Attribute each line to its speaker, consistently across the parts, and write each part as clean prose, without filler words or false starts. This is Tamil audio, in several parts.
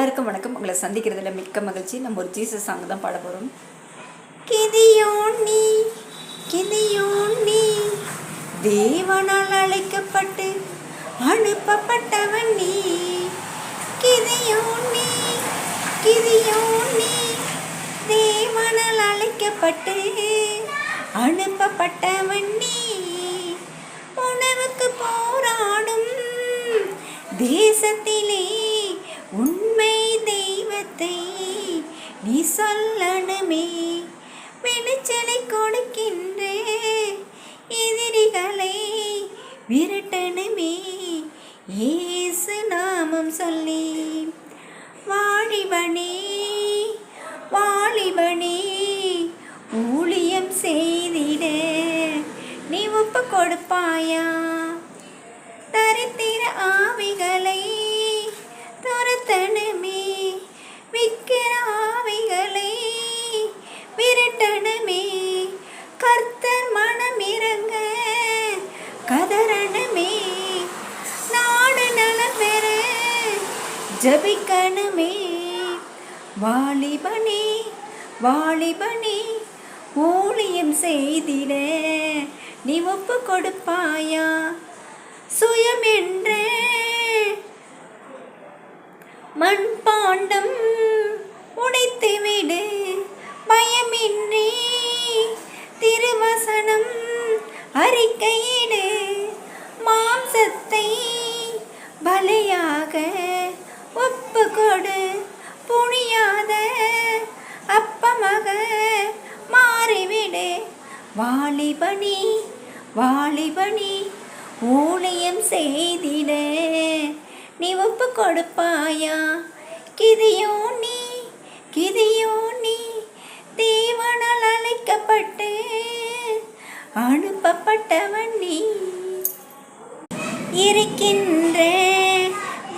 Speaker 1: எல்லாருக்கும் வணக்கம். உங்களை சந்திக்கிறதுல மிக்க மகிழ்ச்சி. நம்ம ஒரு ஜீசஸ் சாங் தான் பாட போகிறோம். கிதியோனி கிதியோனி தேவனால் அழைக்கப்பட்டு அனுப்பப்பட்டவன் நீ. கிதியோனி கிதியோனி தேவனால் அழைக்கப்பட்டு அனுப்பப்பட்டவன் நீ. உணவுக்கு போராடும் தேசத்திலே உண்மை தெய்வத்தை நீ சொல்லணுமே. விளைச்சலை கொடுக்கின்ற எதிரிகளை விரட்டணுமே. இயேசு நாமம் சொல்லி வாலிபனே வாலிபனே ஊழியம் செய்திட நீ ஒப்பு கொடுப்பாயா? தரித்திர ஆவிகளை துரத்தணுமே. விக்கிர ஆவிகளை விரட்டணுமே. கர்த்தர் மனம் இறங்க கதறணுமே. நாடு நலம் பெற ஜபிக்கணுமே. வாலிபனே வாலிபனே ஊழியம் செய்திட நீ ஒப்பு கொடுப்பாயா? சுயம் என்ற மண்பாண்டம் உடைத்து விடு. பயமின்றி திருவசனம் அறிக்கையிடு. மாம்சத்தை பலியாக ஒப்பு கொடு. புனியாத அப்பமாக மாறிவிடு. வாலிபனி வாலிபனி ஊழியம் செய்திட நீ ஒப்பு கொடுப்பாயா? கிதியோனி கிதியோனி தேவனால் அழைக்கப்பட்டு அனுப்பப்பட்டவன் நீ. இருக்கின்ற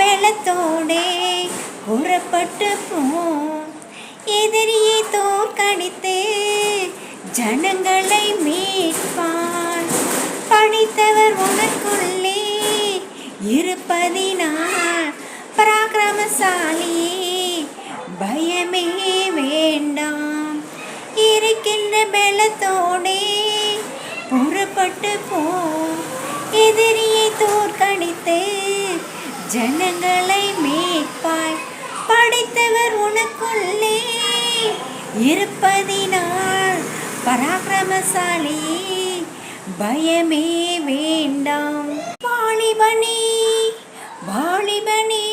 Speaker 1: பலத்தோடே புறப்பட்டு போ. எதிரியை தோற்கடித்து ஜனங்களை மீட்பார். படித்தவர் உனக்குள்ளே இருப்பதினால் பராக்கிரமசாலி பயமே வேண்டாம். இருக்கின்ற பலத்தோடே புறப்பட்டு போ. எதிரியை தோற்கடித்து ஜனங்களை மீட்பாய். படித்தவர் உனக்குள்ளே இருப்பதினால் பராக்கிரமசாலி பயமே வேண்டாம். வாலிபனே வாலிபனே